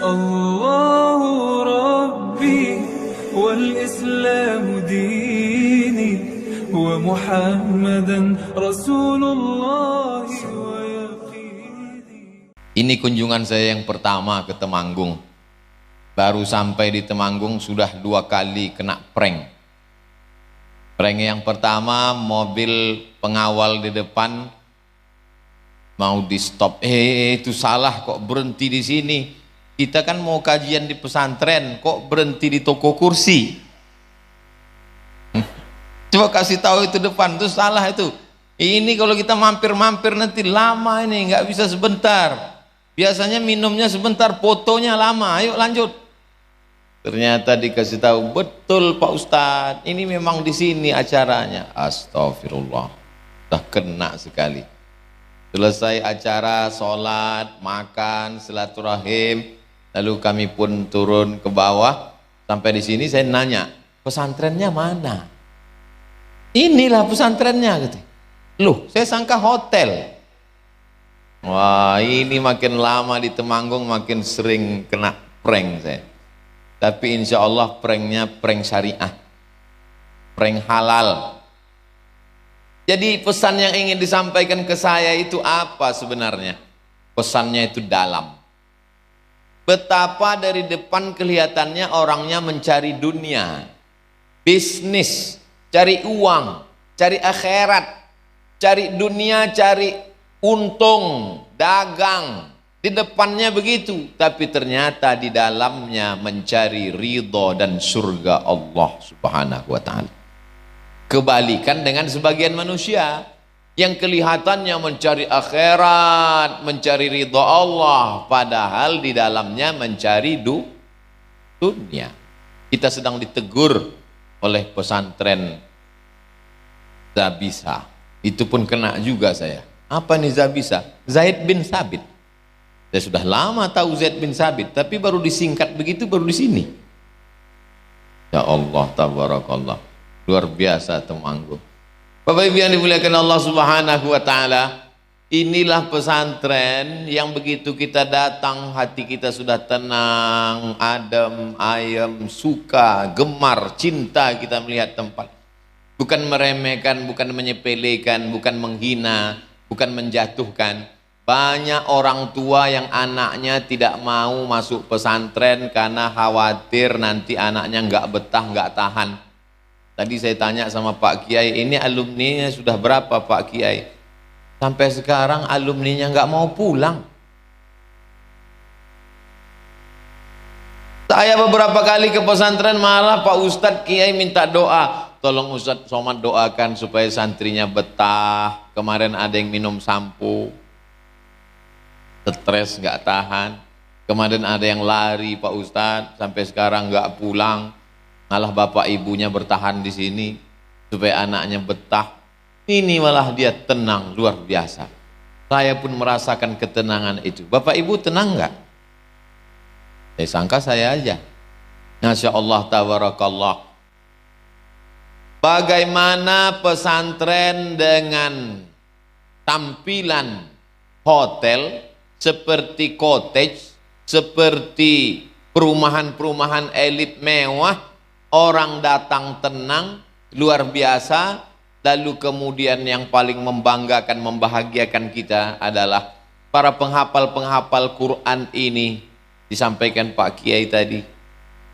الله ربي والإسلام ديني ومحمدا رسول الله ويقيني. Ini kunjungan saya yang pertama ke Temanggung. Baru sampai di Temanggung sudah 2 kali kena prank. Prank yang pertama, mobil pengawal di depan mau di stop. Itu salah, kok berhenti di sini? Kita kan mau kajian di pesantren, kok berhenti di toko kursi? Coba kasih tahu itu depan, itu salah itu. Ini kalau kita mampir-mampir nanti lama ini, nggak bisa sebentar. Biasanya minumnya sebentar, fotonya lama. Ayo lanjut. Ternyata dikasih tahu, betul Pak Ustadz, ini memang di sini acaranya. Astagfirullah, udah kena sekali. Selesai acara, sholat, makan, silaturahim, lalu kami pun turun ke bawah. Sampai di sini saya nanya, pesantrennya mana? Inilah pesantrennya, gitu. Loh, saya sangka hotel. Wah, ini makin lama di Temanggung makin sering kena prank saya. Tapi insya Allah pranknya prank syariah, prank halal. Jadi pesan yang ingin disampaikan ke saya itu apa sebenarnya? Pesannya itu dalam. Betapa dari depan kelihatannya orangnya mencari dunia, bisnis, cari uang, cari akhirat, cari dunia, cari untung, dagang. Di depannya begitu, tapi ternyata di dalamnya mencari ridho dan surga Allah Subhanahu wa ta'ala. Kebalikan dengan sebagian manusia yang kelihatannya mencari akhirat, mencari ridho Allah, padahal di dalamnya mencari dunia. Kita sedang ditegur oleh pesantren Zabisa. Itu pun kena juga saya. Apa nih Zabisa? Zaid bin Sabit. Saya sudah lama tahu Zaid bin Sabit, tapi baru disingkat begitu, baru di sini. Ya Allah, tabarakallah. Luar biasa Temanggung. Bapak Ibu yang dimuliakan Allah Subhanahu wa ta'ala, inilah pesantren yang begitu kita datang, hati kita sudah tenang, adem, ayem, suka, gemar, cinta kita melihat tempat. Bukan meremehkan, bukan menyepelekan, bukan menghina, bukan menjatuhkan. Banyak orang tua yang anaknya tidak mau masuk pesantren karena khawatir nanti anaknya nggak betah, nggak tahan. Tadi saya tanya sama Pak Kiai, ini alumninya sudah berapa Pak Kiai? Sampai sekarang alumninya nggak mau pulang. Saya beberapa kali ke pesantren malah Pak Ustadz Kiai minta doa. Tolong Ustadz Somad doakan supaya santrinya betah. Kemarin ada yang minum sampo, stres nggak tahan. Kemarin ada yang lari Pak Ustadz sampai sekarang nggak pulang. Malah bapak ibunya bertahan di sini supaya anaknya betah. Ini malah dia tenang luar biasa. Saya pun merasakan ketenangan itu. Bapak ibu tenang nggak? Saya sangka saya aja. Masya Allah, tabarakallah. Bagaimana pesantren dengan tampilan hotel seperti cottage, seperti perumahan-perumahan elit mewah, orang datang tenang, luar biasa. Lalu kemudian yang paling membanggakan, membahagiakan kita adalah para penghafal-penghafal Quran ini. Disampaikan Pak Kiai tadi,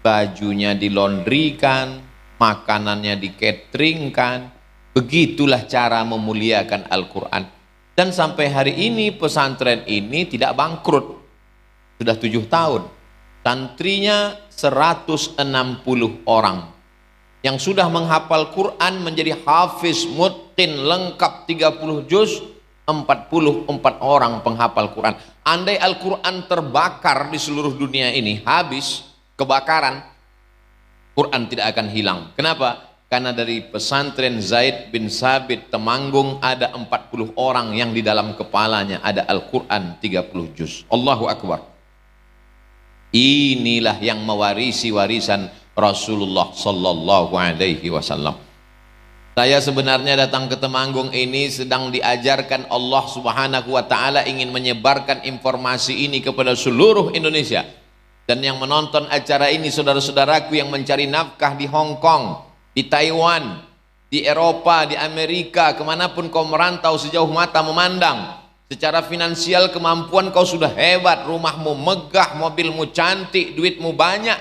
bajunya dilondrikan, makanannya diketeringkan. Begitulah cara memuliakan Al-Quran. Dan sampai hari ini pesantren ini tidak bangkrut. Sudah 7 tahun. Santrinya 160 orang. Yang sudah menghafal Quran menjadi hafiz mutqin lengkap 30 juz, 44 orang penghafal Quran. Andai Al-Quran terbakar di seluruh dunia ini, habis, kebakaran, Quran tidak akan hilang. Kenapa? Karena dari pesantren Zaid bin Sabit Temanggung ada 40 orang yang di dalam kepalanya ada Al-Quran 30 juz. Allahu Akbar. Inilah yang mewarisi warisan Rasulullah Sallallahu Alaihi Wasallam. Saya sebenarnya datang ke Temanggung ini sedang diajarkan Allah Subhanahu Wa Ta'ala ingin menyebarkan informasi ini kepada seluruh Indonesia. Dan yang menonton acara ini saudara-saudaraku yang mencari nafkah di Hong Kong, di Taiwan, di Eropa, di Amerika, kemanapun kau merantau sejauh mata memandang. Secara finansial kemampuan kau sudah hebat, rumahmu megah, mobilmu cantik, duitmu banyak.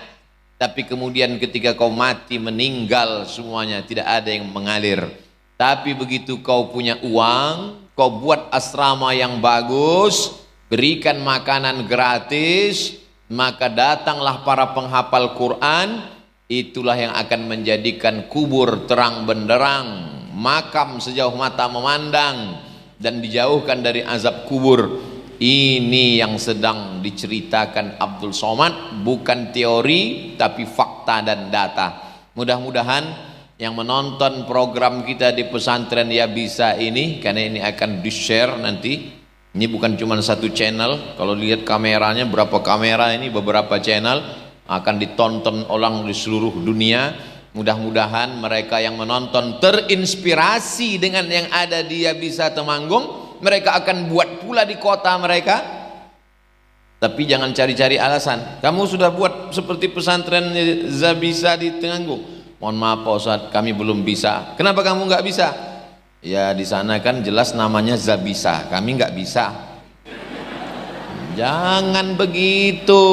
Tapi kemudian ketika kau mati, meninggal, semuanya tidak ada yang mengalir. Tapi begitu kau punya uang, kau buat asrama yang bagus, berikan makanan gratis, maka datanglah para penghafal Quran. Itulah yang akan menjadikan kubur terang benderang, makam sejauh mata memandang, dan dijauhkan dari azab kubur. Ini yang sedang diceritakan Abdul Somad, bukan teori tapi fakta dan data. Mudah-mudahan yang menonton program kita di pesantren Ya Bisa ini, karena ini akan di-share nanti, ini bukan cuma satu channel, kalau lihat kameranya berapa kamera, ini beberapa channel, akan ditonton orang di seluruh dunia. Mudah-mudahan mereka yang menonton terinspirasi dengan yang ada di Ya Bisa Temanggung, mereka akan buat pula di kota mereka. Tapi jangan cari-cari alasan, kamu sudah buat seperti pesantren Zabisa di Temanggung. Mohon maaf Pak Ustadz, kami belum bisa. Kenapa kamu nggak bisa? Ya di sana kan jelas namanya Zabisa, kami nggak bisa. Jangan begitu.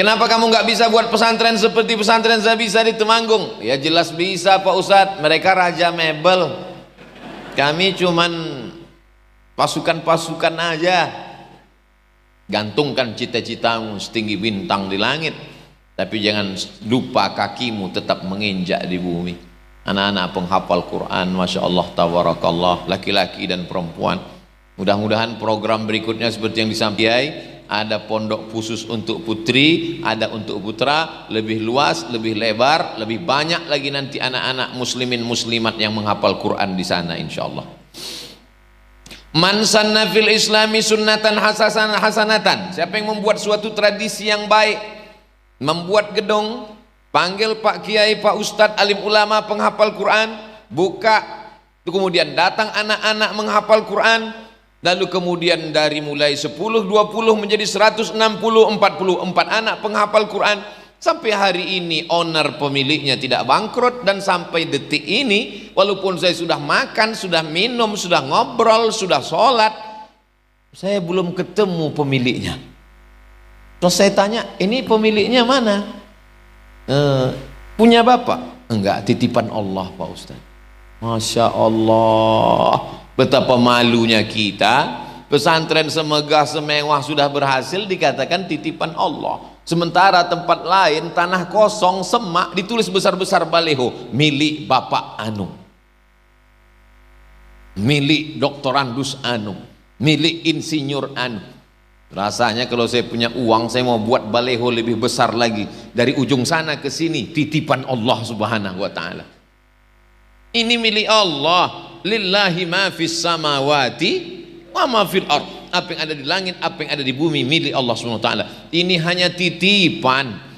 Kenapa kamu nggak bisa buat pesantren seperti pesantren Zabisa di Temanggung? Ya jelas bisa Pak Ustadz, mereka raja mebel, kami cuman pasukan-pasukan aja. Gantungkan cita-citamu setinggi bintang di langit, tapi jangan lupa kakimu tetap menginjak di bumi. Anak-anak penghafal Quran, Masya Allah, tabarakallah, laki-laki dan perempuan. Mudah-mudahan program berikutnya seperti yang disampaikan, ada pondok khusus untuk putri, ada untuk putra, lebih luas, lebih lebar, lebih banyak lagi nanti anak-anak muslimin muslimat yang menghafal Quran di sana insyaallah. Man sanna fil islami sunnatan hasanatan, siapa yang membuat suatu tradisi yang baik, membuat gedung, panggil Pak Kiai, Pak Ustadz, alim ulama, penghafal Quran, buka, kemudian datang anak-anak menghafal Quran, lalu kemudian dari mulai 10, 20 menjadi 160, 44 anak penghafal Quran. Sampai hari ini owner pemiliknya tidak bangkrut, dan sampai detik ini walaupun saya sudah makan, sudah minum, sudah ngobrol, sudah sholat, saya belum ketemu pemiliknya. Terus saya tanya, ini pemiliknya mana? Punya bapak? Enggak, titipan Allah Pak Ustaz. Masya Allah, betapa malunya kita. Pesantren semegah semewah sudah berhasil dikatakan titipan Allah, sementara tempat lain tanah kosong semak ditulis besar-besar baleho, milik Bapak Anu, milik Dr. Andus Anu, milik Insinyur Anu. Rasanya kalau saya punya uang, saya mau buat baleho lebih besar lagi, dari ujung sana ke sini, titipan Allah subhanahu wa ta'ala. Ini milik Allah, lillahi ma fis samawati wa ma fil ard, apa yang ada di langit, apa yang ada di bumi, milik Allah subhanahu wa ta'ala. Ini hanya titipan.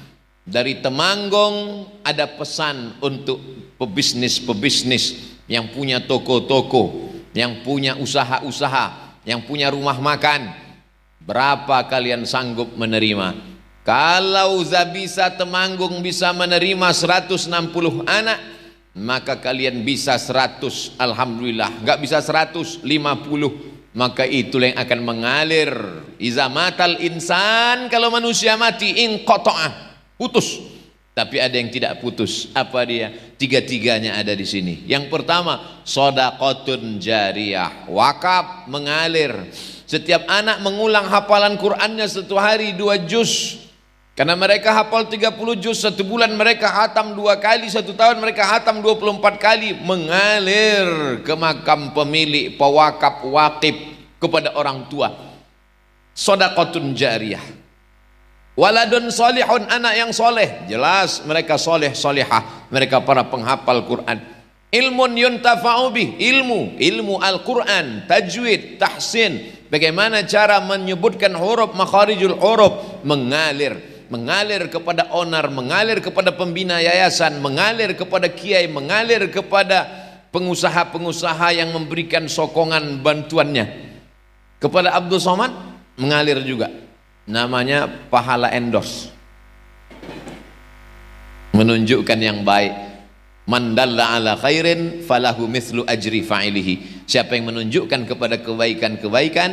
Dari Temanggung ada pesan untuk pebisnis-pebisnis yang punya toko-toko, yang punya usaha-usaha, yang punya rumah makan. Berapa kalian sanggup menerima? Kalau Zabisa Temanggung bisa menerima 160 anak, maka kalian bisa 100, alhamdulillah. Enggak bisa 150, maka itulah yang akan mengalir. Iza matal insan, kalau manusia mati, inqata'ah, putus. Tapi ada yang tidak putus. Apa dia? Tiga-tiganya ada di sini. Yang pertama, shadaqatun jariyah, wakaf, mengalir. Setiap anak mengulang hafalan Qur'annya satu hari 2 juz. Karena mereka hafal 30 juz, satu bulan mereka hatam 2 kali, satu tahun mereka hatam 24 kali. Mengalir ke makam pemilik, pewakaf, waqif, kepada orang tua. Shadaqatun jariyah. Waladun solihun, anak yang soleh, jelas mereka soleh solehah, mereka para penghafal Quran. Ilmun yuntafa'u bih, ilmu Al-Quran, tajwid, tahsin, bagaimana cara menyebutkan huruf, makharijul huruf, mengalir kepada owner, mengalir kepada pembina yayasan, mengalir kepada kiai, mengalir kepada pengusaha-pengusaha yang memberikan sokongan bantuannya. Kepada Abdul Somad mengalir juga. namanya pahala endorse, menunjukkan yang baik. Man dalla ala khairin falahu mithlu ajri fa'ilihi. Siapa yang menunjukkan kepada kebaikan-kebaikan,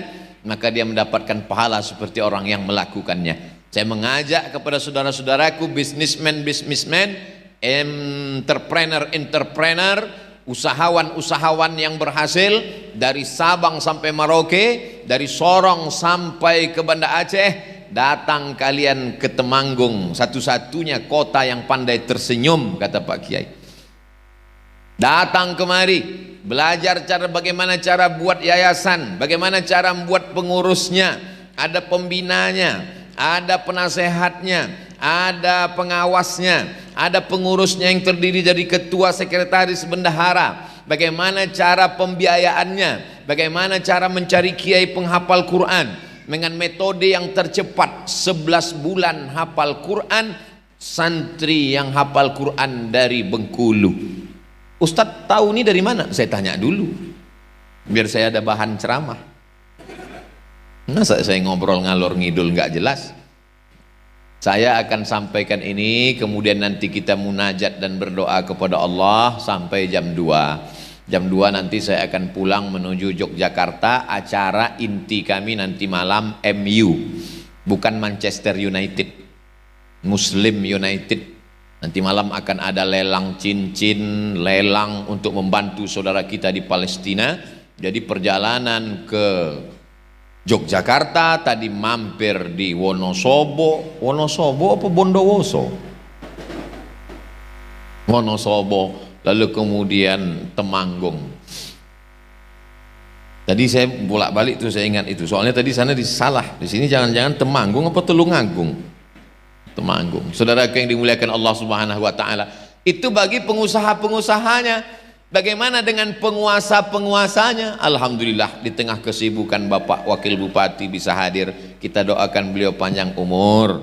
maka dia mendapatkan pahala seperti orang yang melakukannya. Saya mengajak kepada saudara-saudaraku bisnismen, entrepreneur, usahawan yang berhasil dari Sabang sampai Merauke, dari Sorong sampai ke Banda Aceh, datang kalian ke Temanggung, satu-satunya kota yang pandai tersenyum, kata Pak Kiai. Datang kemari, belajar bagaimana cara buat yayasan, bagaimana cara membuat pengurusnya, ada pembinanya, ada penasehatnya, ada pengawasnya, ada pengurusnya yang terdiri dari ketua, sekretaris, bendahara, bagaimana cara pembiayaannya, bagaimana cara mencari kiai penghafal Quran dengan metode yang tercepat, 11 bulan hafal Quran, santri yang hafal Quran dari Bengkulu. Ustadz tahu ini dari mana? Saya tanya dulu biar saya ada bahan ceramah. Masa saya ngobrol ngalor ngidul nggak jelas? Saya akan sampaikan ini, kemudian nanti kita munajat dan berdoa kepada Allah sampai jam 2. Jam 2 nanti saya akan pulang menuju Yogyakarta. Acara inti kami nanti malam MU, bukan Manchester United, Muslim United. Nanti malam akan ada lelang cincin, lelang untuk membantu saudara kita di Palestina. Jadi perjalanan ke Yogyakarta, tadi mampir di Wonosobo apa Bondowoso? Wonosobo, lalu kemudian Temanggung. Tadi saya bolak-balik tuh, saya ingat itu. Soalnya tadi sana disalah, di sini jangan-jangan Temanggung apa Tulungagung? Temanggung. Saudara yang dimuliakan Allah Subhanahu wa taala, itu bagi pengusaha-pengusahanya. Bagaimana dengan penguasa-penguasanya? Alhamdulillah, di tengah kesibukan Bapak Wakil Bupati bisa hadir. Kita doakan beliau panjang umur,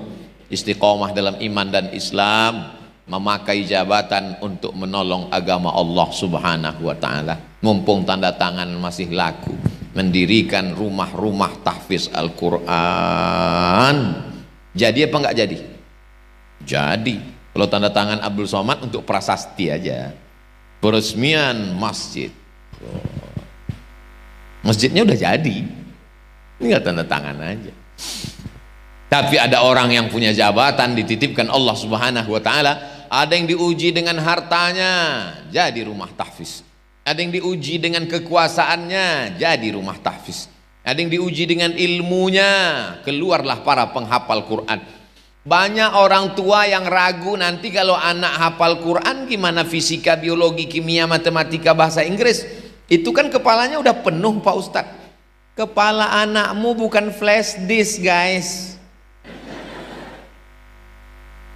istiqomah dalam iman dan Islam, memakai jabatan untuk menolong agama Allah Subhanahu wa taala. Mumpung tanda tangan masih laku, mendirikan rumah-rumah tahfiz Al-Qur'an. Jadi apa enggak jadi? Jadi. Kalau tanda tangan Abdul Somad untuk prasasti aja, peresmian masjid. Masjidnya udah jadi, tinggal tanda tangan aja. Tapi ada orang yang punya jabatan dititipkan Allah Subhanahu wa taala, ada yang diuji dengan hartanya, jadi rumah tahfiz. Ada yang diuji dengan kekuasaannya, jadi rumah tahfiz. Ada yang diuji dengan ilmunya, keluarlah para penghafal Quran. Banyak orang tua yang ragu nanti kalau anak hafal Quran gimana fisika, biologi, kimia, matematika, bahasa Inggris. Itu kan kepalanya udah penuh Pak Ustadz. Kepala anakmu bukan flash disk guys.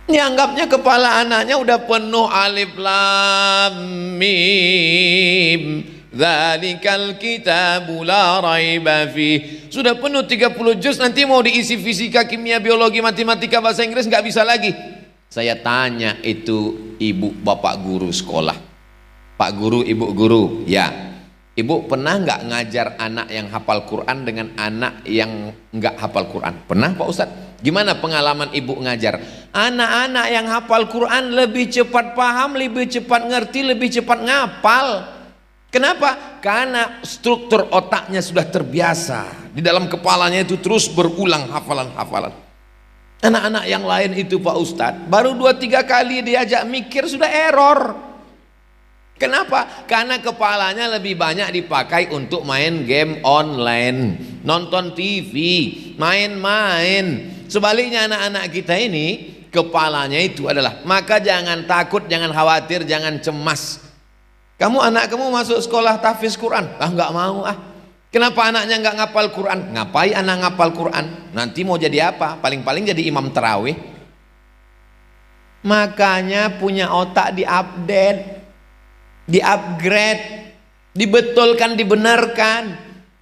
Dianggapnya kepala anaknya udah penuh alif lam mim. Dzalikal kitabu la raiba fi. Sudah penuh 30 juz, nanti mau diisi fisika, kimia, biologi, matematika, bahasa Inggris nggak bisa lagi. Saya tanya itu ibu bapak guru sekolah, pak guru, ibu guru, ya, ibu pernah nggak ngajar anak yang hafal Quran dengan anak yang nggak hafal Quran? Pernah Pak Ustadz? Gimana pengalaman ibu ngajar? Anak-anak yang hafal Quran lebih cepat paham, lebih cepat ngerti, lebih cepat ngapal. Kenapa? Karena struktur otaknya sudah terbiasa. Di dalam kepalanya itu terus berulang hafalan-hafalan. Anak-anak yang lain itu Pak Ustadz, baru 2-3 kali diajak mikir sudah error. Kenapa? Karena kepalanya lebih banyak dipakai untuk main game online, nonton TV, main-main. Sebaliknya anak-anak kita ini, kepalanya itu adalah, maka jangan takut, jangan khawatir, jangan cemas. Anak kamu masuk sekolah tahfiz Quran? Nggak mau ah. Kenapa anaknya nggak ngapal Quran? Ngapain anak ngapal Quran? Nanti mau jadi apa? Paling-paling jadi imam terawih. Makanya punya otak diupdate, diupgrade, dibetulkan, dibenarkan.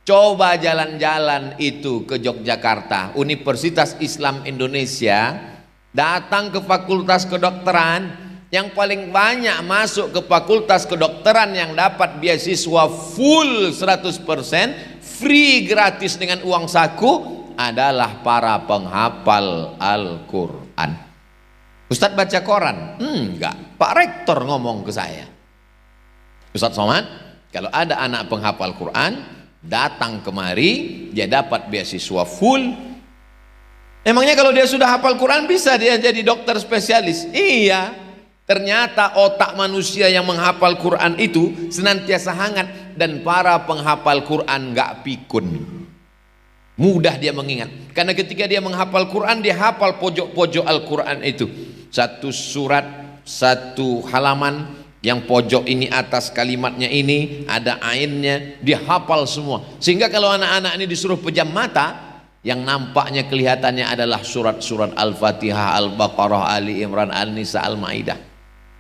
Coba jalan-jalan itu ke Yogyakarta, Universitas Islam Indonesia, datang ke Fakultas Kedokteran. Yang paling banyak masuk ke fakultas kedokteran yang dapat beasiswa full 100%, free, gratis dengan uang saku, adalah para penghafal Al-Quran. Ustadz baca koran? Enggak, Pak Rektor ngomong ke saya, Ustadz Somad, kalau ada anak penghafal Quran datang kemari, dia dapat beasiswa full. Emangnya kalau dia sudah hafal Quran bisa dia jadi dokter spesialis? Iya, ternyata otak manusia yang menghafal Quran itu senantiasa hangat, dan para penghafal Quran nggak pikun, mudah dia mengingat. Karena ketika dia menghafal Quran, dia hafal pojok-pojok Al-Quran itu, satu surat, satu halaman, yang pojok ini atas kalimatnya ini ada ainnya, dia hafal semua. Sehingga kalau anak-anak ini disuruh pejam mata, yang nampaknya kelihatannya adalah surat-surat Al-Fatihah, Al-Baqarah, Ali Imran, Al-Nisa, Al-Maidah.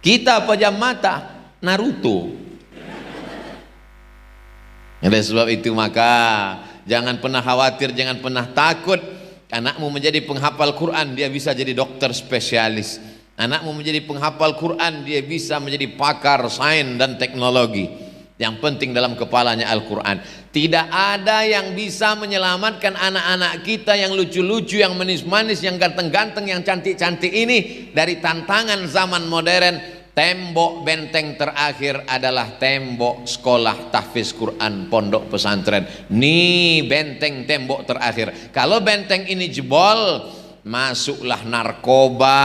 Kita pejam mata Naruto. Oleh sebab itu maka jangan pernah khawatir, jangan pernah takut. Anakmu menjadi penghafal Quran, dia bisa jadi dokter spesialis. Anakmu menjadi penghafal Quran, dia bisa menjadi pakar sains dan teknologi. Yang penting dalam kepalanya Al-Quran. Tidak ada yang bisa menyelamatkan anak-anak kita yang lucu-lucu, yang manis-manis, yang ganteng-ganteng, yang cantik-cantik ini dari tantangan zaman modern. Tembok benteng terakhir adalah tembok sekolah tahfiz Quran pondok pesantren. Nih benteng tembok terakhir. Kalau benteng ini jebol, masuklah narkoba,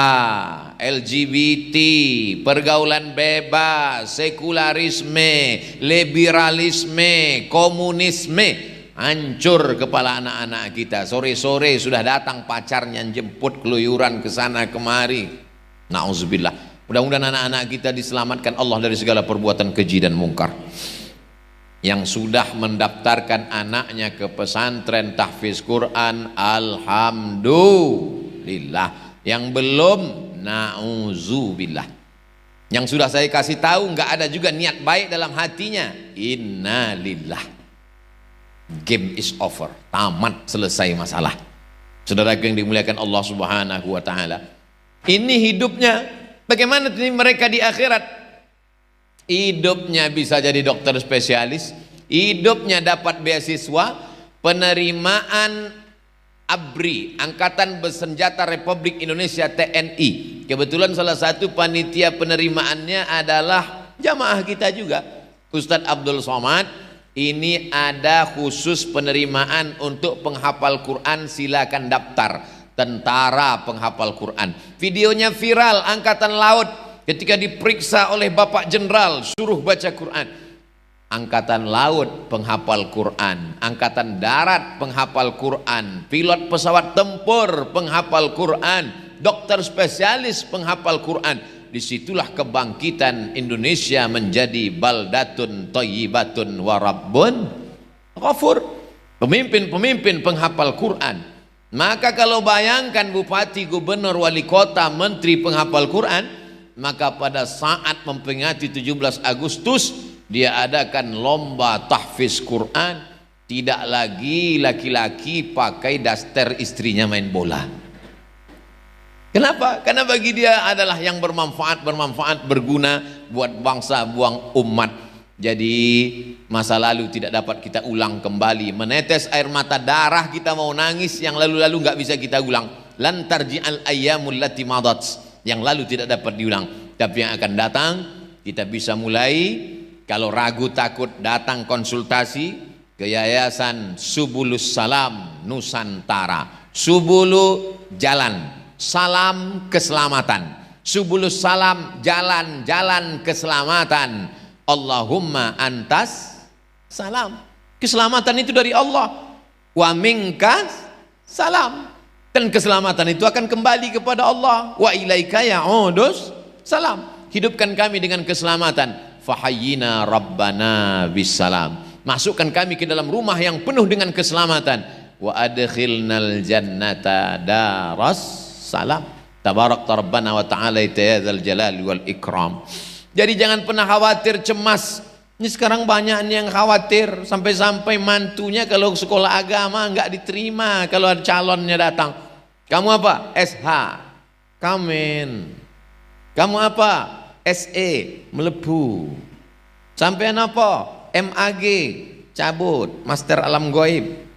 LGBT, pergaulan bebas, sekularisme, liberalisme, komunisme. Hancur kepala anak-anak kita. Sore-sore sudah datang pacarnya jemput keluyuran ke sana kemari. Nauzubillah. Mudah-mudahan anak-anak kita diselamatkan Allah dari segala perbuatan keji dan mungkar. Yang sudah mendaftarkan anaknya ke pesantren tahfiz Quran, alhamdulillah. Yang belum, nauzubillah. Yang sudah saya kasih tahu nggak ada juga niat baik dalam hatinya, innalillah. Game is over, tamat, selesai masalah. Saudara yang dimuliakan Allah Subhanahu wa taala. Ini hidupnya. Bagaimana ini mereka di akhirat? Hidupnya bisa jadi dokter spesialis, hidupnya dapat beasiswa, penerimaan ABRI, Angkatan Bersenjata Republik Indonesia TNI. Kebetulan salah satu panitia penerimaannya adalah jamaah kita juga, Ustadz Abdul Somad. Ini ada khusus penerimaan untuk penghafal Quran, silakan daftar. Tentara penghafal Quran. Videonya viral, Angkatan Laut ketika diperiksa oleh Bapak Jenderal suruh baca Quran. Angkatan Laut penghafal Quran, Angkatan Darat penghafal Quran, pilot pesawat tempur penghafal Quran, dokter spesialis penghafal Quran. Disitulah kebangkitan Indonesia menjadi baldatun thayyibatun wa rabbun ghafur. Pemimpin-pemimpin penghafal Quran. Maka kalau bayangkan bupati, gubernur, wali kota, menteri penghafal Quran, maka pada saat memperingati 17 Agustus dia adakan lomba tahfiz Quran. Tidak lagi laki-laki pakai daster istrinya main bola. Kenapa? Karena bagi dia adalah yang bermanfaat, berguna buat bangsa, buang umat. Jadi masa lalu tidak dapat kita ulang kembali. Menetes air mata darah kita mau nangis, yang lalu-lalu nggak bisa kita ulang. Lan tarji'al ayyamul lati madat, yang lalu tidak dapat diulang. Tapi yang akan datang kita bisa mulai. Kalau ragu takut datang konsultasi ke Yayasan Subulus Salam Nusantara. Subulu jalan, salam keselamatan. Subulus Salam jalan keselamatan. Allahumma antas salam. Keselamatan itu dari Allah. Wa minkas salam. Dan keselamatan itu akan kembali kepada Allah. Wa ilaika ya'udus salam. Hidupkan kami dengan keselamatan. Fahayyina rabbana bisalam. Masukkan kami ke dalam rumah yang penuh dengan keselamatan. Wa adkhilnal jannata daras salam. Tabarak rabbana wa ta'ala ya dzal jalali wal ikram. Jadi jangan pernah khawatir, cemas. Ini sekarang banyak yang khawatir, sampai-sampai mantunya kalau sekolah agama nggak diterima kalau ada calonnya datang. Kamu apa? SH, Kamen. Kamu apa? SE, melebu. Sampean apa? MAG, cabut, Master Alam Goib.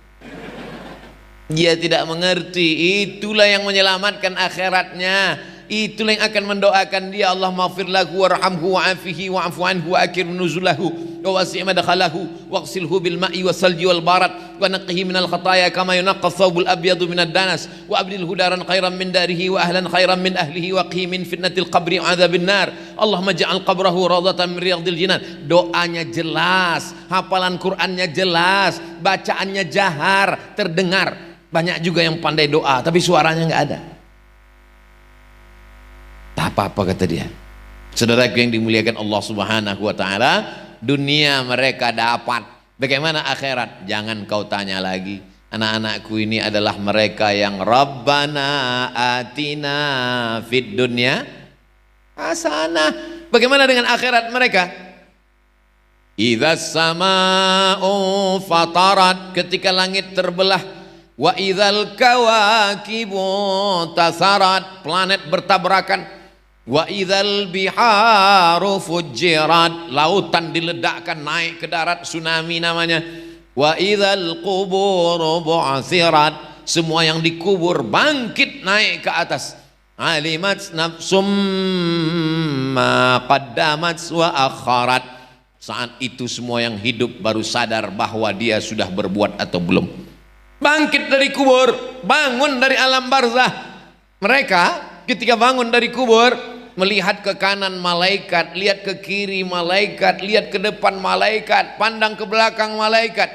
Dia tidak mengerti. Itulah yang menyelamatkan akhiratnya. Itulah yang akan mendoakan dia, Allah maghfir lahu warhamhu wa'afihi wa'afu anhu wa akrim nuzulahu wa wasi' madkhalahu waghsilhu bil ma'i wasalji wal barat wa naqqihi minal khataaya kama yunqqa thawbul abyadu minad danas wa abdilhu daran khairan min darihi wa ahlan khairan min ahlihi wa qhi min fitnatil qabri wa adzabin nar. Allahumma ja'al qabrahu rawdatan min riyadil jinan. Doanya jelas, hafalan Qur'annya jelas, bacaannya jahar, terdengar. Banyak juga yang pandai doa tapi suaranya enggak ada. Tak apa-apa kata dia. Saudaraku yang dimuliakan Allah Subhanahu wa taala, dunia mereka dapat. Bagaimana akhirat? Jangan kau tanya lagi. Anak-anakku ini adalah mereka yang Rabbana atina fid dunya hasanah. Bagaimana dengan akhirat mereka? Idzas samaa'u fatarat, ketika langit terbelah. Wa idzal kawakibu tasarat, planet bertabrakan. Wa idzal biharu fujirat, lautan diledakkan naik ke darat, tsunami namanya. Wa idzal quburu bu'athirat, semua yang dikubur bangkit naik ke atas. Alimat nafsum ma qaddamat wa akharat, saat itu semua yang hidup baru sadar bahwa dia sudah berbuat atau belum. Bangkit dari kubur, bangun dari alam barzah. Mereka ketika bangun dari kubur, melihat ke kanan malaikat, lihat ke kiri malaikat, lihat ke depan malaikat, pandang ke belakang malaikat.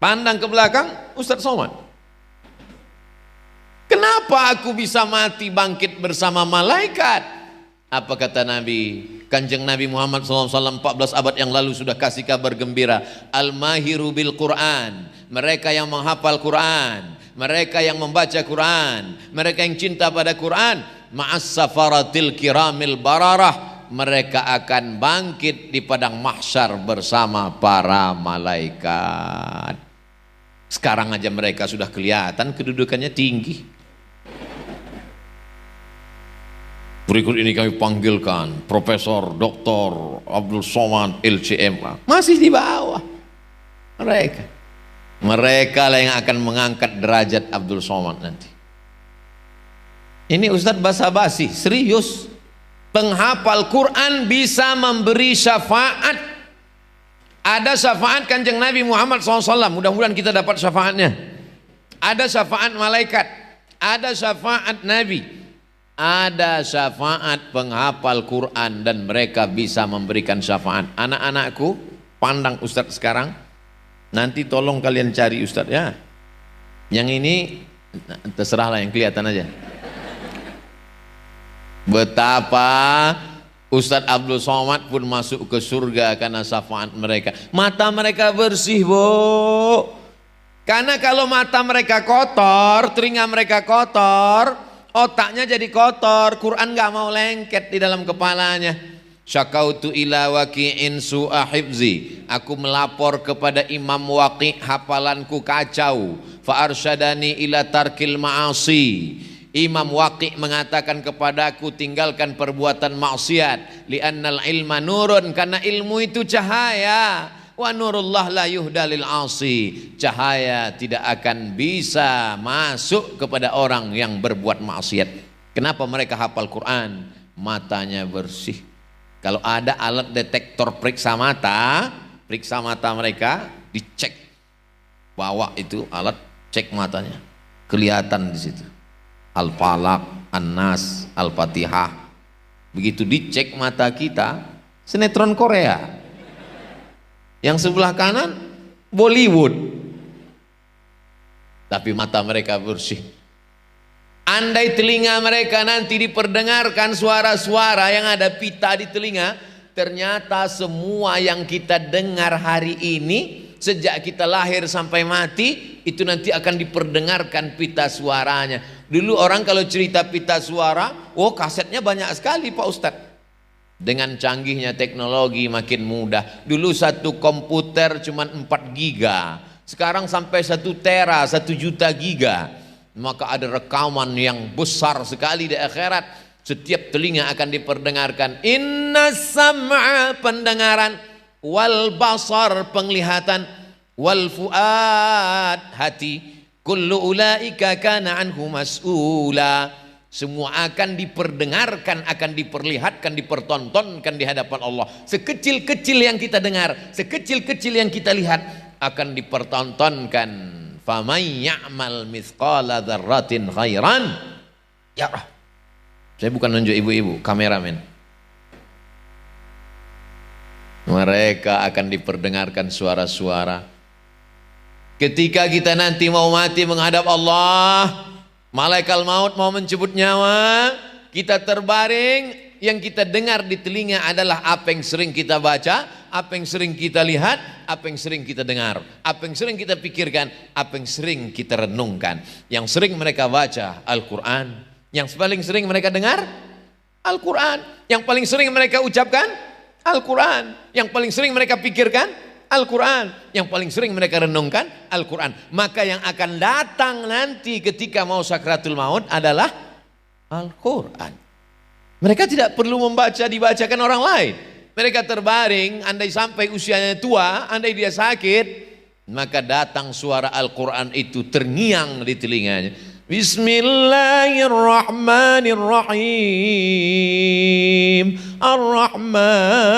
Pandang ke belakang, Ustaz Somad, kenapa aku bisa mati bangkit bersama malaikat? Apa kata Nabi? Kanjeng Nabi Muhammad SAW 14 abad yang lalu sudah kasih kabar gembira. Al-mahiru bil Quran, mereka yang menghafal Quran, mereka yang membaca Quran, mereka yang cinta pada Quran, ma'as safaratil kiramil bararah, mereka akan bangkit di padang mahsyar bersama para malaikat. Sekarang aja mereka sudah kelihatan kedudukannya tinggi. Berikut ini kami panggilkan Profesor Dr. Abdul Somad LCMA, masih di bawah mereka. Mereka lah yang akan mengangkat derajat Abdul Somad nanti. Ini Ustadz basa-basi, serius. Penghafal Quran bisa memberi syafaat. Ada syafaat Kanjeng Nabi Muhammad SAW, mudah-mudahan kita dapat syafaatnya. Ada syafaat malaikat, ada syafaat Nabi, ada syafaat penghafal Quran, dan mereka bisa memberikan syafaat. Anak-anakku, pandang Ustadz sekarang, nanti tolong kalian cari Ustadz ya. Yang ini terserahlah, yang kelihatan aja. Betapa Ustadz Abdul Somad pun masuk ke surga karena syafaat mereka. Mata mereka bersih, Bu. Karena kalau mata mereka kotor, telinga mereka kotor, otaknya jadi kotor, Quran gak mau lengket di dalam kepalanya. Syakautu ila waqi'in su'a hifzi, aku melapor kepada Imam Waqi', hafalanku kacau. Fa arsyadani ila tarkil ma'asi, Imam Waqi' mengatakan kepadaku, tinggalkan perbuatan maksiat. Li'annal ilma nurun, karena ilmu itu cahaya. Wa nurullah la yuhdalil asi, cahaya tidak akan bisa masuk kepada orang yang berbuat maksiat. Kenapa mereka hafal Quran? Matanya bersih. Kalau ada alat detektor periksa mata mereka dicek, bawa itu alat cek matanya, kelihatan di situ. Al-Falaq, An-Nas, Al-Fatihah. Begitu dicek mata kita, sinetron Korea. Yang sebelah kanan Bollywood. Tapi mata mereka bersih. Andai telinga mereka nanti diperdengarkan suara-suara yang ada pita di telinga, ternyata semua yang kita dengar hari ini sejak kita lahir sampai mati itu nanti akan diperdengarkan pita suaranya. Dulu orang kalau cerita pita suara, oh kasetnya banyak sekali Pak Ustadz. Dengan canggihnya teknologi makin mudah. Dulu satu komputer cuma 4 giga, sekarang sampai 1 tera, 1 juta giga. Maka ada rekaman yang besar sekali di akhirat. Setiap telinga akan diperdengarkan. Inna sam'a, pendengaran, wal basar, penglihatan, wal fuad, hati, Kullu ulaika kana anhu mas'ula. Semua akan diperdengarkan, akan diperlihatkan, dipertontonkan di hadapan Allah. Sekecil-kecil yang kita dengar, sekecil-kecil yang kita lihat akan dipertontonkan. Faman ya'mal mithqala dzarratin khairan yarah. Saya bukan nunjuk ibu-ibu, kameramen. Mereka akan diperdengarkan suara-suara. Ketika kita nanti mau mati menghadap Allah, malaikat maut mau mencabut nyawa, kita terbaring, yang kita dengar di telinga adalah apa yang sering kita baca, apa yang sering kita lihat, apa yang sering kita dengar, apa yang sering kita pikirkan, apa yang sering kita renungkan. Yang sering mereka baca Al-Quran, yang paling sering mereka dengar Al-Quran, yang paling sering mereka ucapkan Al-Quran, yang paling sering mereka pikirkan Al-Quran, yang paling sering mereka renungkan Al-Quran. Maka yang akan datang nanti ketika mau sakratul maut adalah Al-Quran. Mereka tidak perlu dibacakan orang lain. Mereka terbaring, andai sampai usianya tua, andai dia sakit, maka datang suara Al-Quran itu terngiang di telinganya. Bismillahirrahmanirrahim. Ar-Rahman.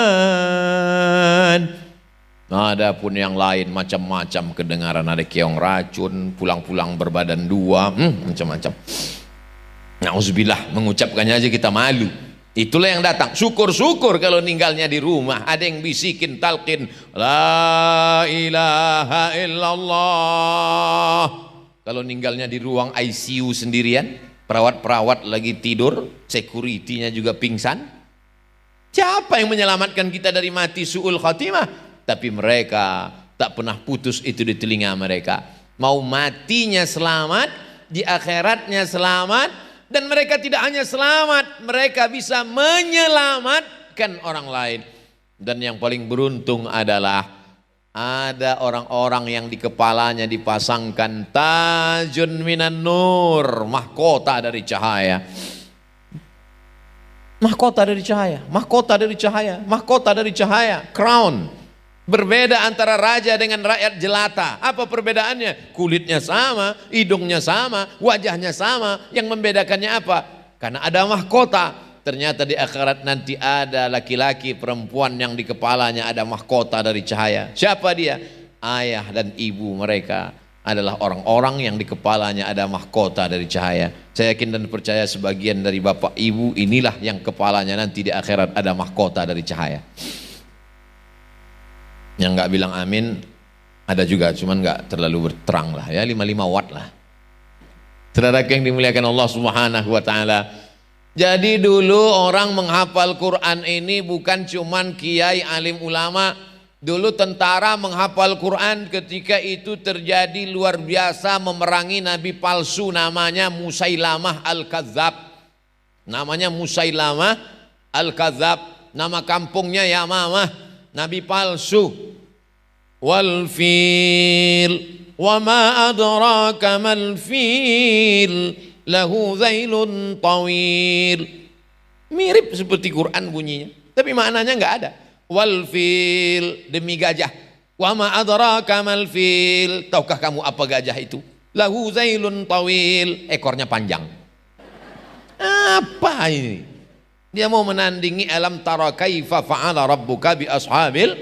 Adapun yang lain macam-macam kedengaran, ada keong racun, pulang-pulang berbadan dua, macam-macam. Nauzubillah, mengucapkannya aja kita malu. Itulah yang datang. Syukur-syukur kalau ninggalnya di rumah, ada yang bisikin talqin, la ilaha illallah. Kalau ninggalnya di ruang ICU sendirian, perawat-perawat lagi tidur, security-nya juga pingsan. Siapa yang menyelamatkan kita dari mati su'ul khatimah? Tapi mereka tak pernah putus itu di telinga mereka. Mau matinya selamat, di akhiratnya selamat, dan mereka tidak hanya selamat, mereka bisa menyelamatkan orang lain. Dan yang paling beruntung adalah ada orang-orang yang di kepalanya dipasangkan tajun minan nur, mahkota dari cahaya. Mahkota dari cahaya, mahkota dari cahaya, mahkota dari cahaya, crown. Berbeda antara raja dengan rakyat jelata. Apa perbedaannya? Kulitnya sama, hidungnya sama, wajahnya sama. Yang membedakannya apa? Karena ada mahkota. Ternyata di akhirat nanti ada laki-laki, perempuan yang di kepalanya ada mahkota dari cahaya. Siapa dia? Ayah dan ibu mereka adalah orang-orang yang di kepalanya ada mahkota dari cahaya. Saya yakin dan percaya sebagian dari bapak ibu inilah yang kepalanya nanti di akhirat ada mahkota dari cahaya. Yang nggak bilang amin ada juga, cuman nggak terlalu berterang lah ya, 55 watt lah. Saudara yang dimuliakan Allah Subhanahu wa taala. Jadi dulu orang menghafal Quran ini bukan cuman kiai alim ulama. Dulu tentara menghafal Quran, ketika itu terjadi luar biasa, memerangi nabi palsu namanya Musailamah Al-Kadzab. Namanya Musailamah Al-Kadzab, nama kampungnya Yamamah. Nabi palsu. Wal fil wa ma adraka mal fil lahu zailun tawil. Mirip seperti Quran bunyinya, tapi maknanya enggak ada. Wal fil, demi gajah. Wa ma adraka mal fil, tahukah kamu apa gajah itu? Lahu zailun tawil, ekornya panjang. Apa ini? Dia mau menandingi alam tara kaifa fa'ala rabbuka bi ashabil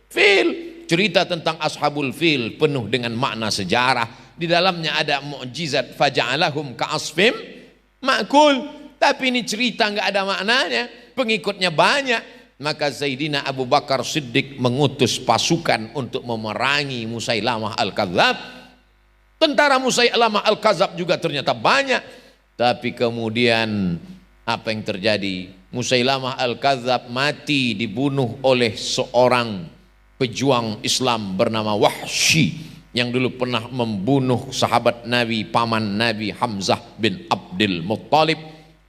fil. Cerita tentang ashabul fil penuh dengan makna sejarah. Di dalamnya ada mukjizat, faja'alahum ka'asfim ma'kul. Tapi ini cerita enggak ada maknanya, pengikutnya banyak. Maka Sayyidina Abu Bakar Siddiq mengutus pasukan untuk memerangi Musailamah Al-Kadzab. Tentara Musailamah Al-Kadzab juga ternyata banyak. Tapi kemudian apa yang terjadi? Musailamah Al-Kadzab mati dibunuh oleh seorang pejuang Islam bernama Wahsy, yang dulu pernah membunuh sahabat Nabi, paman Nabi Hamzah bin Abdul Muttalib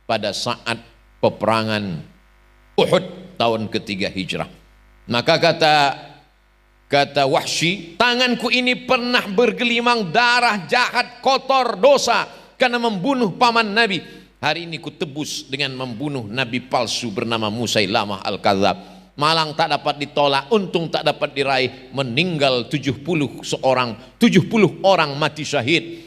pada saat peperangan Uhud tahun ketiga hijrah. Maka kata Wahsy, tanganku ini pernah bergelimang darah, jahat, kotor, dosa karena membunuh paman Nabi. Hari ini ku tebus dengan membunuh nabi palsu bernama Musailamah Al-Kadzab. Malang tak dapat ditolak, untung tak dapat diraih. Meninggal 70 orang mati syahid.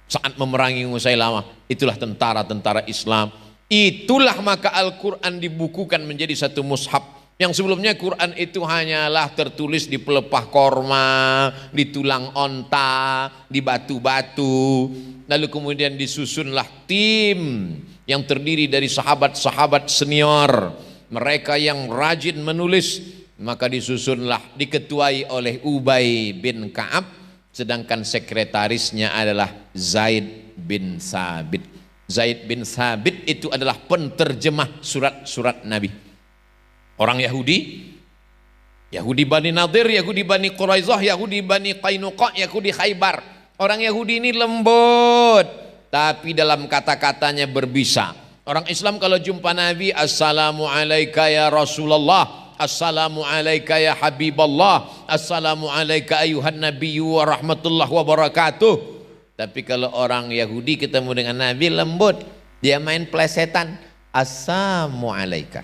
saat memerangi Musailamah. Itulah tentara-tentara Islam. Itulah maka Al-Quran dibukukan menjadi satu mushaf. Yang sebelumnya Quran itu hanyalah tertulis di pelepah korma, di tulang onta, di batu-batu. Lalu kemudian disusunlah tim yang terdiri dari sahabat-sahabat senior, mereka yang rajin menulis. Maka disusunlah, diketuai oleh Ubay bin Ka'ab, sedangkan sekretarisnya adalah Zaid bin Sabit. Zaid bin Sabit itu adalah penterjemah surat-surat Nabi. Orang Yahudi, Yahudi Bani Nadir, Yahudi Bani Quraizah, Yahudi Bani Qainuqa, Yahudi Khaybar. Orang Yahudi ini lembut, tapi dalam kata-katanya berbisa. Orang Islam kalau jumpa Nabi, Assalamu alayka ya Rasulullah, Assalamu alayka ya Habiballah, Assalamu alayka ayuhan nabiyyu wa rahmatullah wa barakatuh. Tapi kalau orang Yahudi ketemu dengan Nabi lembut, dia main plesetan, Assalamu alayka,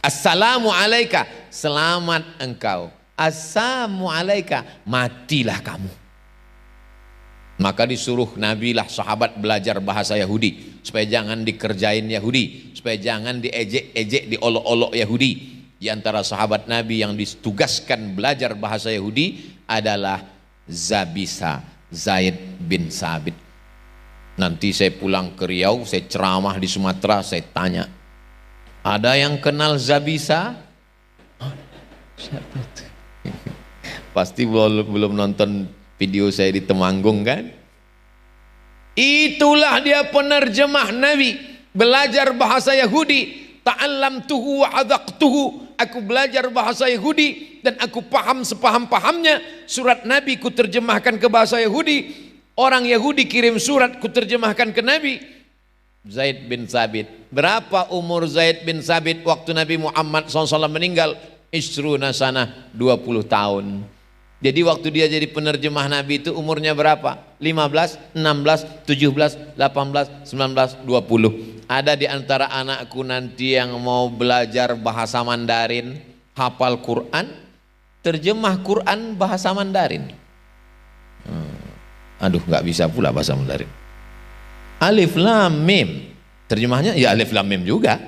Assalamu alayka, selamat engkau, Assalamu alayka, matilah kamu. Maka disuruh Nabi lah sahabat belajar bahasa Yahudi supaya jangan dikerjain Yahudi, supaya jangan diejek-ejek, diolok-olok Yahudi. Di antara sahabat Nabi yang ditugaskan belajar bahasa Yahudi adalah Zabisa, Zaid bin Sabit. Nanti saya pulang ke Riau, saya ceramah di Sumatera, saya tanya, ada yang kenal Zabisa? Siapa itu? Pasti belum nonton video saya di Temanggung kan? Itulah dia penerjemah Nabi, belajar bahasa Yahudi. Ta'allamtuhu wa adaqtuhu, aku belajar bahasa Yahudi dan aku paham sepaham-pahamnya. Surat Nabi ku terjemahkan ke bahasa Yahudi, orang Yahudi kirim surat ku terjemahkan ke Nabi. Zaid bin Sabit. Berapa umur Zaid bin Sabit waktu Nabi Muhammad SAW meninggal? Isruna sanah, 20 tahun. Jadi waktu dia jadi penerjemah Nabi itu umurnya berapa? 15, 16, 17, 18, 19, 20. Ada di antara anakku nanti yang mau belajar bahasa Mandarin, hafal Quran, terjemah Quran bahasa Mandarin. Aduh, nggak bisa pula bahasa Mandarin. Alif Lam Mim, terjemahnya ya Alif Lam Mim juga.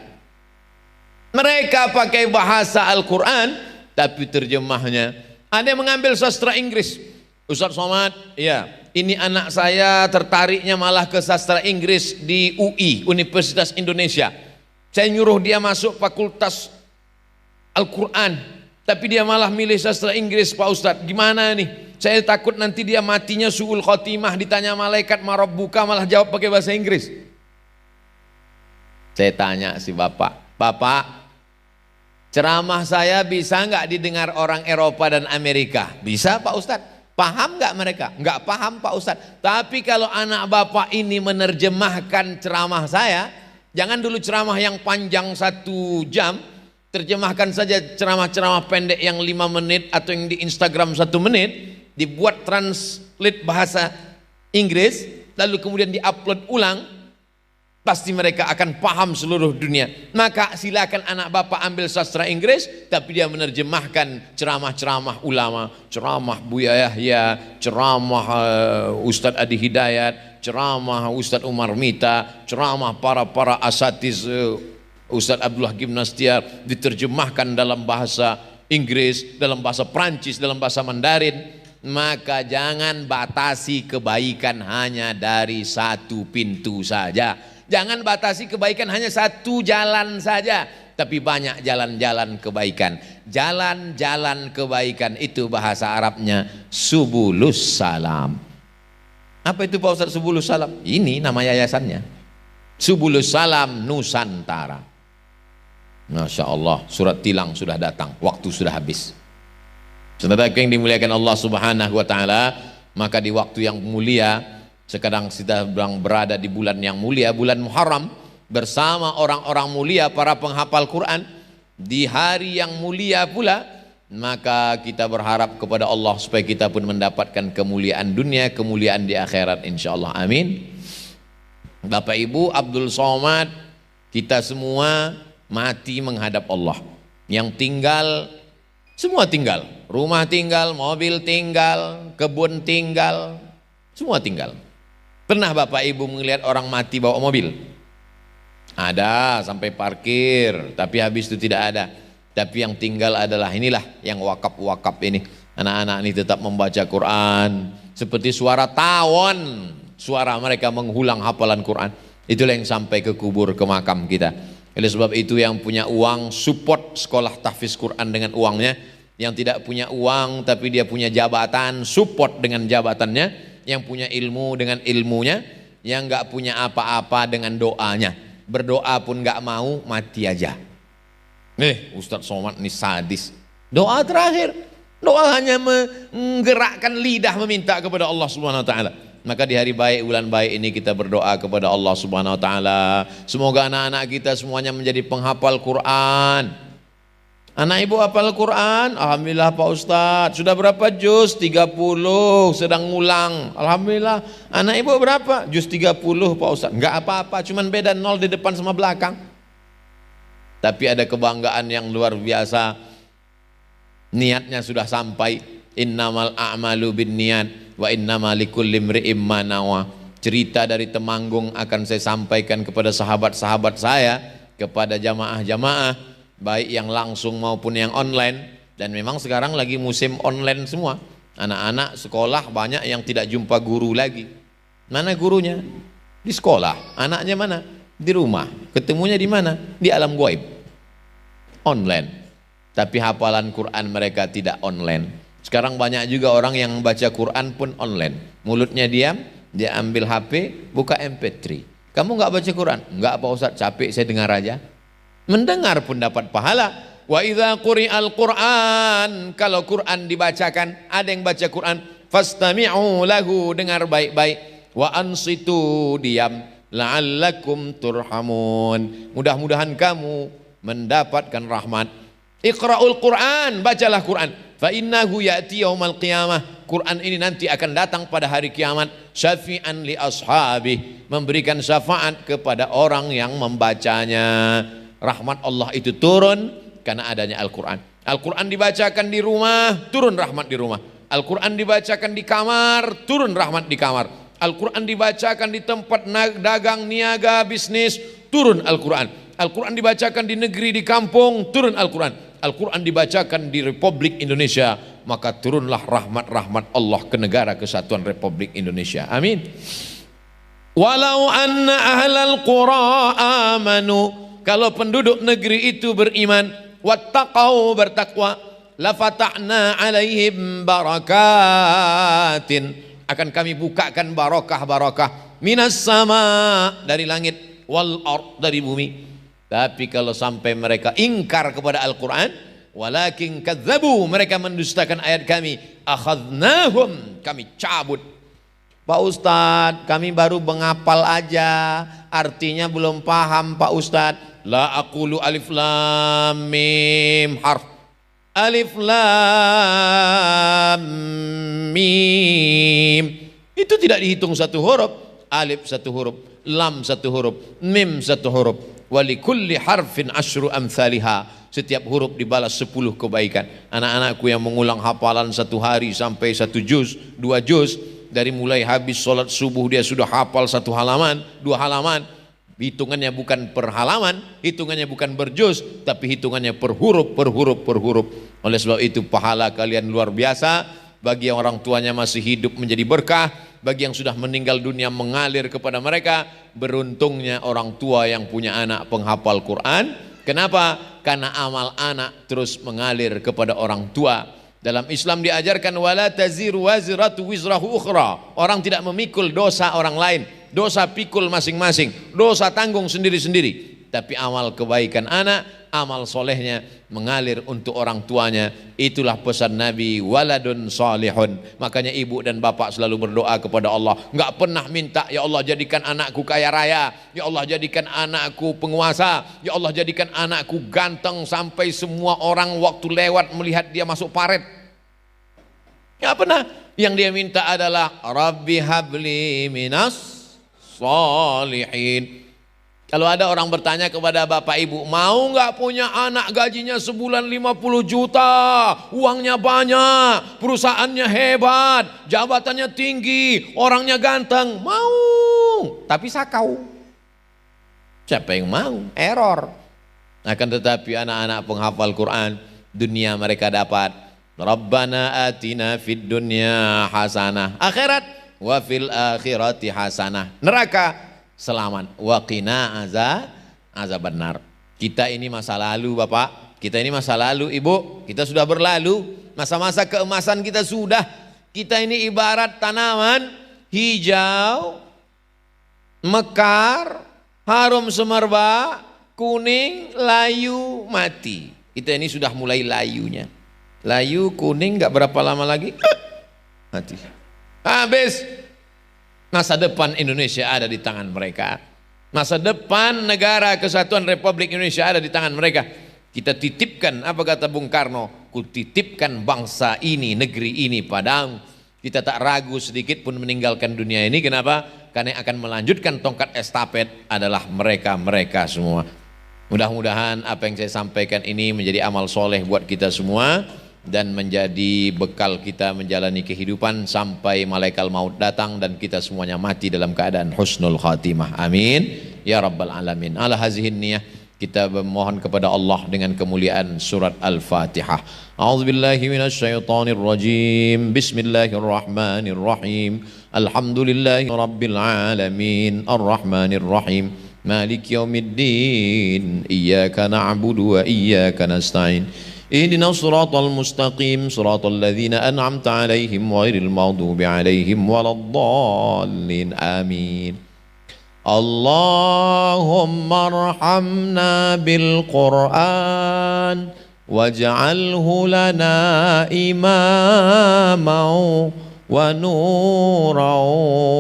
Mereka pakai bahasa Al-Quran, tapi terjemahnya ada yang mengambil sastra Inggris. Ustaz Somad, ya, ini anak saya tertariknya malah ke sastra Inggris di UI, Universitas Indonesia. Saya nyuruh dia masuk fakultas Al-Quran, tapi dia malah milih sastra Inggris, Pak Ustadz. Gimana nih? Saya takut nanti dia matinya su'ul khotimah, ditanya malaikat marabbuka malah jawab pakai bahasa Inggris. Saya tanya si bapak, Bapak, ceramah saya bisa nggak didengar orang Eropa dan Amerika? Bisa Pak Ustadz. Paham nggak mereka? Nggak paham Pak Ustadz. Tapi kalau anak bapak ini menerjemahkan ceramah saya, jangan dulu ceramah yang panjang 1 jam, terjemahkan saja ceramah-ceramah pendek yang 5 menit atau yang di Instagram 1 menit, dibuat translate bahasa Inggris, lalu kemudian diupload ulang, pasti mereka akan paham seluruh dunia. Maka silakan anak bapak ambil sastra Inggris, tapi dia menerjemahkan ceramah-ceramah ulama, ceramah Buya Yahya, ceramah Ustadz Adi Hidayat, ceramah Ustadz Umar Mita, ceramah para asatiz, Ustadz Abdullah Gimnastiar, diterjemahkan dalam bahasa Inggris, dalam bahasa Prancis, dalam bahasa Mandarin. Maka jangan batasi kebaikan hanya dari 1 pintu saja. Jangan batasi kebaikan hanya 1 jalan saja, tapi banyak jalan-jalan kebaikan. Jalan-jalan kebaikan itu bahasa Arabnya subulus salam. Apa itu Pak Ustaz subulus salam? Ini nama yayasannya, Subulus Salam Nusantara. Masya Allah, surat tilang sudah datang, waktu sudah habis. Saudara yang dimuliakan Allah Subhanahu wa taala, maka di waktu yang mulia, sekarang kita sedang berada di bulan yang mulia, bulan Muharram, bersama orang-orang mulia, para penghafal Quran, di hari yang mulia pula, maka kita berharap kepada Allah supaya kita pun mendapatkan kemuliaan dunia, kemuliaan di akhirat insyaallah. Amin. Bapak Ibu, Abdul Somad, kita semua mati menghadap Allah. Yang tinggal, semua tinggal, rumah tinggal, mobil tinggal, kebun tinggal, semua tinggal. Pernah Bapak Ibu melihat orang mati bawa mobil? Ada, sampai parkir, tapi habis itu tidak ada. Tapi yang tinggal adalah inilah yang wakaf-wakaf ini. Anak-anak ini tetap membaca Quran seperti suara tawon, suara mereka mengulang hafalan Quran. Itulah yang sampai ke kubur, ke makam kita. Oleh sebab itu yang punya uang support sekolah tahfiz Quran dengan uangnya. Yang tidak punya uang tapi dia punya jabatan, support dengan jabatannya. Yang punya ilmu dengan ilmunya. Yang nggak punya apa-apa dengan doanya. Berdoa pun nggak mau, mati aja. Nih Ustadz Somad ini sadis. Doa terakhir, doa hanya menggerakkan lidah meminta kepada Allah Subhanahu Wa Taala. Maka di hari baik, bulan baik ini kita berdoa kepada Allah Subhanahu Wa Taala. Semoga anak-anak kita semuanya menjadi penghafal Quran. Anak ibu hafal Quran? Alhamdulillah Pak Ustadz. Sudah berapa juz? 30, sedang ngulang. Alhamdulillah. Anak ibu berapa? Juz 30 Pak Ustadz. Enggak apa-apa, cuman beda 0 di depan sama belakang. Tapi ada kebanggaan yang luar biasa. Niatnya sudah sampai. Innamal a'malu bin niat wa innama likulli imri'im ma nawa. Cerita dari Temanggung akan saya sampaikan kepada sahabat-sahabat saya, kepada jamaah-jamaah baik yang langsung maupun yang online. Dan memang sekarang lagi musim online semua. Anak-anak sekolah banyak yang tidak jumpa guru lagi. Mana gurunya? Di sekolah. Anaknya mana? Di rumah. Ketemunya di mana? Di alam gaib. Online. Tapi hafalan Quran mereka tidak online. Sekarang banyak juga orang yang baca Quran pun online. Mulutnya diam, dia ambil HP, buka MP3. Kamu nggak baca Quran? Nggak Pak Ustaz, capek saya dengar aja. Mendengar pun dapat pahala. Wa idza quri'al Qur'an, kalau Quran dibacakan, ada yang baca Quran, fastami'u lahu, dengar baik-baik. Wa ansitu, diam, la'allakum turhamun, mudah-mudahan kamu mendapatkan rahmat. Iqra'ul Quran, bacalah Quran. Fa innahu ya'ti yaumal qiyamah, Quran ini nanti akan datang pada hari kiamat, syafi'an li ashabih, memberikan syafaat kepada orang yang membacanya. Rahmat Allah itu turun karena adanya Al-Quran. Al-Quran dibacakan di rumah, turun rahmat di rumah. Al-Quran dibacakan di kamar, turun rahmat di kamar. Al-Quran dibacakan di tempat dagang, niaga, bisnis, turun Al-Quran. Al-Quran dibacakan di negeri, di kampung, turun Al-Quran. Al-Quran dibacakan di Republik Indonesia, maka turunlah rahmat-rahmat Allah ke negara kesatuan Republik Indonesia. Amin. Walau anna ahlal qura amanu, kalau penduduk negeri itu beriman, wattaqau, bertakwa, lafatahna alaihim barakatin, akan kami bukakan barakah-barakah, minas sama, dari langit, wal ard, dari bumi. Tapi kalau sampai mereka ingkar kepada Al-Quran, walakin kadzabu, mereka mendustakan ayat kami, akhadnahum, kami cabut. Pak Ustadz, kami baru menghafal aja, artinya belum paham Pak Ustadz. La aqulu alif lam mim harf. Alif lam mim. Itu tidak dihitung satu huruf. Alif satu huruf, lam satu huruf, mim satu huruf. Walikulli harfin asyru amthaliha. Setiap huruf dibalas 10 kebaikan. Anak-anakku yang mengulang hafalan satu hari sampai 1 juz, 2 juz, dari mulai habis sholat subuh dia sudah hafal 1 halaman, 2 halaman. Hitungannya bukan per halaman, hitungannya bukan berjuz, tapi hitungannya per huruf, per huruf, per huruf. Oleh sebab itu pahala kalian luar biasa. Bagi yang orang tuanya masih hidup menjadi berkah, bagi yang sudah meninggal dunia mengalir kepada mereka. Beruntungnya orang tua yang punya anak penghafal Quran. Kenapa? Karena amal anak terus mengalir kepada orang tua. Dalam Islam diajarkan wala taziru waziratu wizrahu ukhra. Orang tidak memikul dosa orang lain. Dosa pikul masing-masing, dosa tanggung sendiri-sendiri. Tapi amal kebaikan anak, amal solehnya mengalir untuk orang tuanya. Itulah pesan Nabi, waladun salihun. Makanya ibu dan bapak selalu berdoa kepada Allah. Enggak pernah minta, ya Allah jadikan anakku kaya raya, ya Allah jadikan anakku penguasa, ya Allah jadikan anakku ganteng sampai semua orang waktu lewat melihat dia masuk paret. Enggak pernah. Yang dia minta adalah Rabbi habli minas salihin. Kalau ada orang bertanya kepada bapak ibu, mau nggak punya anak gajinya sebulan 50 juta, uangnya banyak, perusahaannya hebat, jabatannya tinggi, orangnya ganteng, mau? tapi sakau. Siapa yang mau? Error. Akan tetapi anak-anak penghafal Quran, dunia mereka dapat Rabbana atina fid dunya hasanah, akhirat wa fil akhirati hasanah, neraka selamat, wa qina azabannar. Kita ini masa lalu Bapak, kita ini masa lalu Ibu, kita sudah berlalu, masa-masa keemasan kita sudah. Kita ini ibarat tanaman hijau, mekar, harum semerbak, kuning, layu, mati. Kita ini sudah mulai layunya. Layu, kuning, gak berapa lama lagi mati. Habis. Masa depan Indonesia ada di tangan mereka. Masa depan negara kesatuan Republik Indonesia ada di tangan mereka. Kita titipkan, apa kata Bung Karno, ku titipkan bangsa ini, negeri ini padamu. Kita tak ragu sedikit pun meninggalkan dunia ini. Kenapa? Karena yang akan melanjutkan tongkat estafet adalah mereka-mereka semua. Mudah-mudahan apa yang saya sampaikan ini menjadi amal soleh buat kita semua dan menjadi bekal kita menjalani kehidupan sampai malaikat maut datang dan kita semuanya mati dalam keadaan husnul khatimah. Amin ya rabbal alamin. Ala hazihin niyah kita memohon kepada Allah dengan kemuliaan surat Al-Fatihah. A'udzubillahi minasyaitonir rajim. Bismillahirrahmanirrahim. Alhamdulillahi rabbil alamin. Arrahmanir rahim. Maliki yaumiddin. Iyyaka na'budu wa iyyaka nasta'in. Ihdinas siratal mustaqim. Siratal ladzina an'amta 'alaihim ghairil maghdubi 'alaihim waladdallin. Amin. Allahumma arhamna bil Qur'an waj'alhu lana imaman wa nuran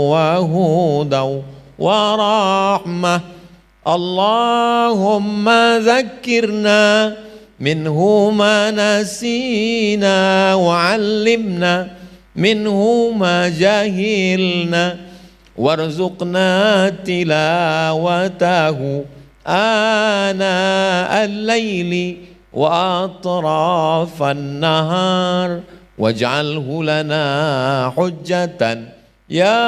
wa hudan wa rahmah. Allahumma zakkirna minhu ma nasina wa 'allimna minhu ma jahilna warzuqna tilawatahu ana al-laili wa atrafan nahar waj'alhu lana hujjatan ya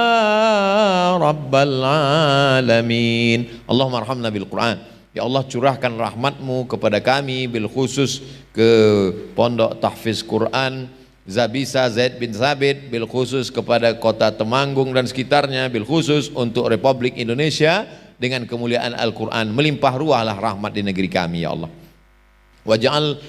rabbal alamin. Allahumma arhamna bil Quran. Ya Allah, curahkan rahmatmu kepada kami, bil khusus ke Pondok Tahfiz Quran Zabisa Zaid bin Sabit, bil khusus kepada kota Temanggung dan sekitarnya, bil khusus untuk Republik Indonesia dengan kemuliaan Al-Quran. Melimpah ruahlah rahmat di negeri kami ya Allah. Waj'al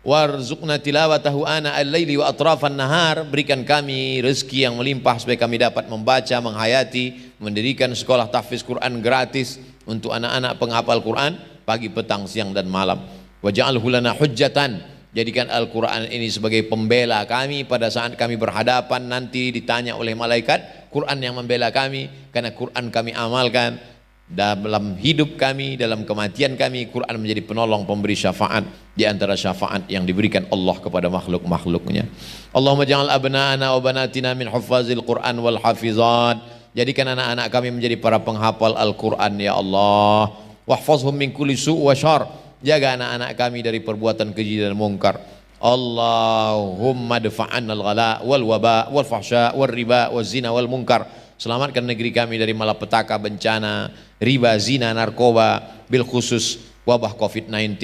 warzuqna tilawatahu ana al-laili wa atrafan nahar. Berikan kami rezeki yang melimpah supaya kami dapat membaca, menghayati, mendirikan sekolah tahfiz Quran gratis untuk anak-anak penghafal Quran pagi, petang, siang dan malam. Waj'alhu lana hujjatan. Jadikan Al-Quran ini sebagai pembela kami pada saat kami berhadapan nanti ditanya oleh malaikat. Quran yang membela kami, karena Quran kami amalkan dalam hidup kami, dalam kematian kami. Quran menjadi penolong, pemberi syafaat di antara syafaat yang diberikan Allah kepada makhluk-makhluknya. Allahumma ja'al abna'ana wa banatina min huffazil Quran wal hafizat. Jadikan anak-anak kami menjadi para penghafal Al-Quran ya Allah. Wahfazhum min kulli su' wa syar. Jaga anak-anak kami dari perbuatan keji dan mungkar. Allahumma dafa'anna al-ghala wal waba wal fahsya wal riba wal zina wal munkar. Selamatkan negeri kami dari malapetaka, bencana, riba, zina, narkoba, bil khusus wabah COVID-19.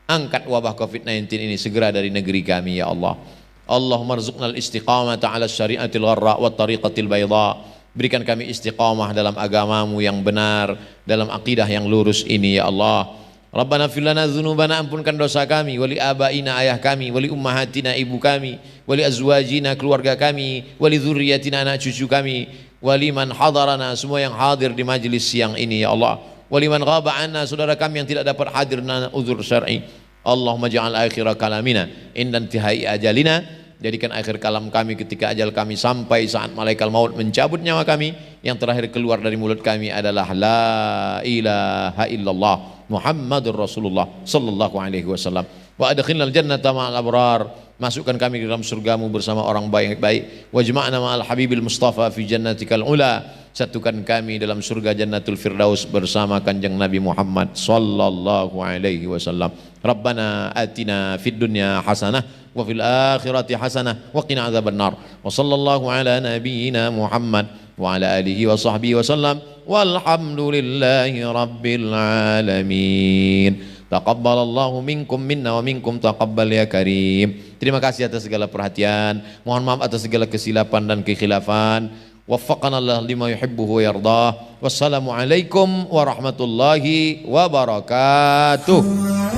Angkat wabah COVID-19 ini segera dari negeri kami ya Allah. Allahumma rzuqnal istiqamata ala syariatil gharra wa tariqatil bayda. Berikan kami istiqamah dalam agamamu yang benar, dalam akidah yang lurus ini ya Allah. Rabbana fir lana dzunubana, ampunkan dosa kami, wali abaina, ayah kami, wali ummahatina, ibu kami, wali azwajina, keluarga kami, wali dzurriyyatina, anak cucu kami, wali man hadarana, semua yang hadir di majlis siang ini ya Allah, wali man ghaba anna, saudara kami yang tidak dapat hadir dan uzur syar'i. Allahumma ja'al akhira kalamina inda intihai ajalina. Jadikan akhir kalam kami ketika ajal kami sampai, saat malaikat maut mencabut nyawa kami, yang terakhir keluar dari mulut kami adalah la ilaha illallah Muhammadur Rasulullah sallallahu alaihi wasallam. Wa adkhilnal jannata ma'al abrar. Masukkan kami ke dalam surgamu bersama orang baik-baik. Wajma'na ma'al habibil mustafa fi jannatikal ula. Satukan kami dalam surga Jannatul Firdaus bersama Kanjeng Nabi Muhammad sallallahu alaihi wasallam. Rabbana atina fid dunya hasanah wa fil akhirati hasanah wa qina adzabannar. Wa sallallahu ala nabiyyina Muhammad wa ala alihi wa sahbihi wasallam. walhamdulillahi rabbil alamin. Taqabbalallahu minkum minna wa minkum taqabbal ya karim. Terima kasih atas segala perhatian. Mohon maaf atas segala kesilapan dan kekhilafan. Waffaqanallah lima yuhibbuhu wa yardah. Wassalamualaikum warahmatullahi wabarakatuh.